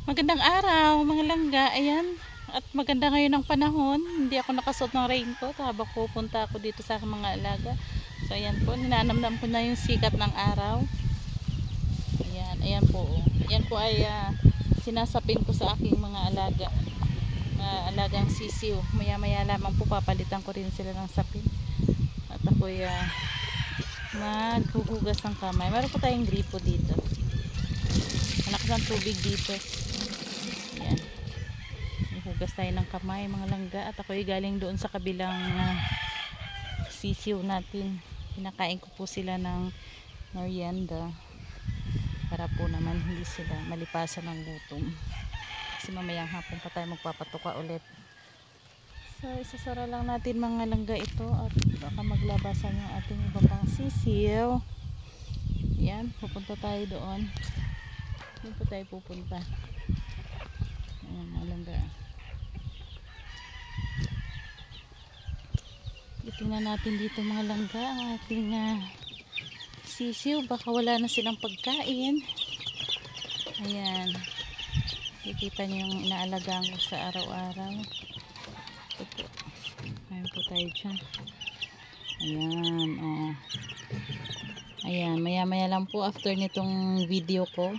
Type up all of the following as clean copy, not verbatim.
Magandang araw mga langga, ayan. At maganda ngayon ang panahon. Hindi ako nakasuot ng raincoat habang pupunta ako dito sa mga alaga. So ayan po, ninanamnam ko na yung sikat ng araw. Ayan, ayan po. Ayan po ay sinasapin ko sa aking mga alaga. Alagang sisiw. Maya maya lamang po papalitan ko rin sila ng sapin. At ako ay maghuhugas ng kamay. Meron po tayong gripo dito. Malakas ang tubig dito. Ayan. Hugas tayo ng kamay mga langga. At ako ay galing doon sa kabilang sisiw natin. Pinakain ko po sila ng merienda para po naman hindi sila malipasan ng gutom. Kasi mamayang hapon pa tayo magpapatuka ulit. So isasara lang natin mga langga ito at baka maglabasan yung ating iba pang sisiw. Ayan, pupunta tayo doon. Doon po tayo pupunta. Ayan mga langga. Tingnan natin dito mga langga ang ating sisiw. Baka wala na silang pagkain. Ayan. Kikita nyo yung inaalagaan ko sa araw-araw. Ayan po tayo dyan. Ayan. Oh. Ayan. Maya-maya lang po after nitong video ko.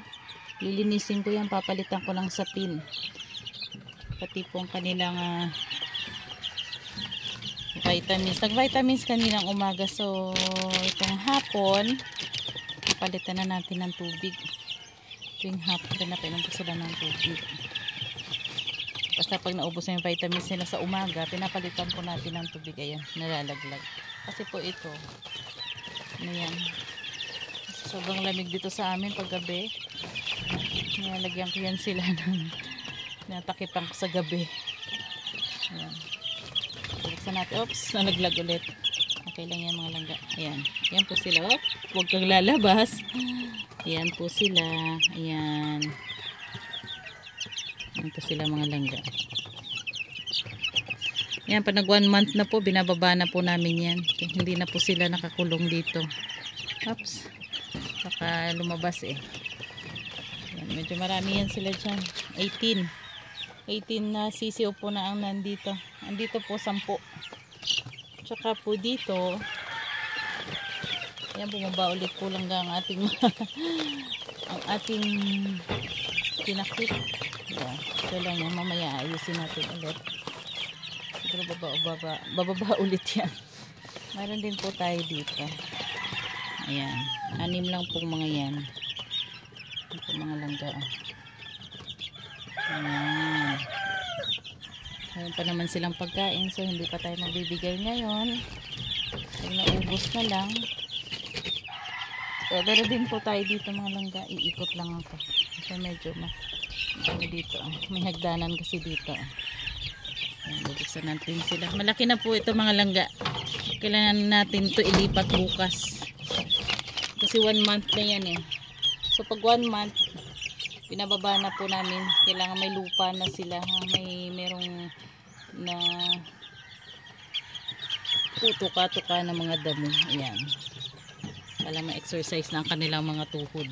Lilinisin ko yan. Papalitan ko ng sapin. Pati po ang kanilang vitamins. Nag-vitamins kaninang umaga. So, itong hapon, palitan na natin ng tubig. Tuwing hapon, pinapainom po sila ng tubig. Basta pag naubos na yung vitamins nila sa umaga, pinapalitan po natin ng tubig. Ayan, nalalaglag. Kasi po ito, ano yan, sobrang lamig dito sa amin pag gabi. Nilalagyan ko yan sila ng natakipan ko sa gabi. Ayan. Buksan natin. Oops, nalaglag ulit. Okay lang yan mga langga. Ayan. Ayan po sila. Oop, huwag kang lalabas. Ayan po sila. Ayan. Ayan po sila mga langga. Ayan, pag nag 1 month na po, binababa na po namin yan. Okay, hindi na po sila nakakulong dito. Oops. Baka lumabas eh. Ayan, medyo marami yan sila dyan. 18 na sisiw po na ang nandito. Andito po 10. Tsaka po dito, ayan, bumaba ulit po lang ang ating ang ating pinakit. Ito lang yan. Mamaya ayusin natin ulit. Siguro bababa ulit yan. Mayroon din po tayo dito. Ayan. 6 lang po mga yan. Ito po mga langga. Ayan. Mayroon pa naman silang pagkain, so hindi pa tayo magbibigay ngayon. Pag naubos na lang. So, pero din po tayo dito mga langga. Iikot lang ako. So medyo dito. May hagdanan kasi dito. Ayan, bubuksan natin sila. Malaki na po ito mga langga. Kailangan natin ito ilipat bukas. Kasi 1 month na yan eh. So pag 1 month, pinababa na po namin. Kailangan may lupa na sila. Merong na tutuka-tuka na mga damo. Ayan. Para ma-exercise na ang kanilang mga tuhod.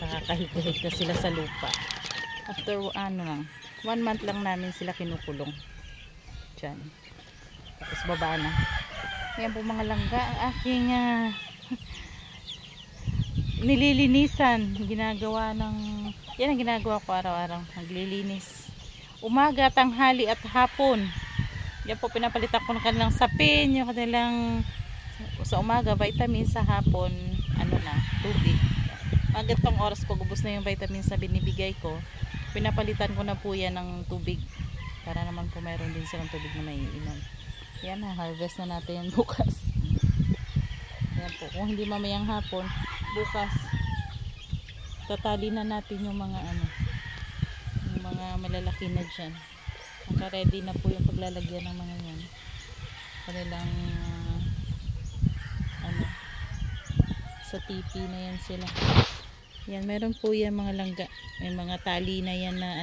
Nakakahigahig na sila sa lupa. After 1 month lang namin sila kinukulong. Diyan. Tapos baba na. Ayan po mga langga. Ang aking nililinisan, ginagawa ng yan ang ginagawa ko araw-araw, naglilinis umaga, tanghali at hapon. Yan po, pinapalitan ko ng kanilang sapin, yung kanilang sa umaga vitamins, sa hapon tubig. Agad pang oras pag ubos na yung vitamins na binibigay ko, pinapalitan ko na po yan ng tubig para naman po mayroon din silang tubig na maiinom. Yan, harvest na natin yan bukas. Yan po, kung hindi mamayang hapon, bukas tatali na natin yung mga yung mga malalaki na dyan. Naka-ready na po yung paglalagyan ng mga yan. Kanilang sa tipi na yan sila. Yan, meron po yan mga langga. May mga tali na yan na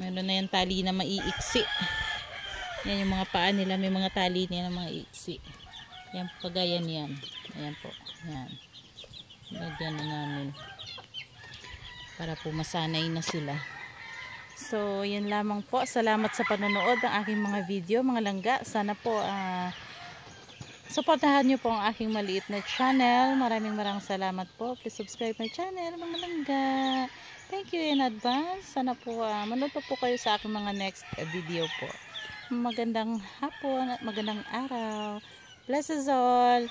meron na yan tali na maiiksi. Yan yung mga paa nila, may mga tali niya na mga iksi. Yan, pagayan yan. Ayan po. Yan. Lagyan na namin. para po masanay na sila. So, yun lamang po. Salamat sa panonood ng aking mga video, mga langga. Sana po suportahan nyo po ang aking maliit na channel. Maraming salamat po. Please subscribe my channel, mga langga. Thank you in advance. Sana po manood pa po kayo sa aking mga next video po. Magandang hapon at magandang araw. Bless us all.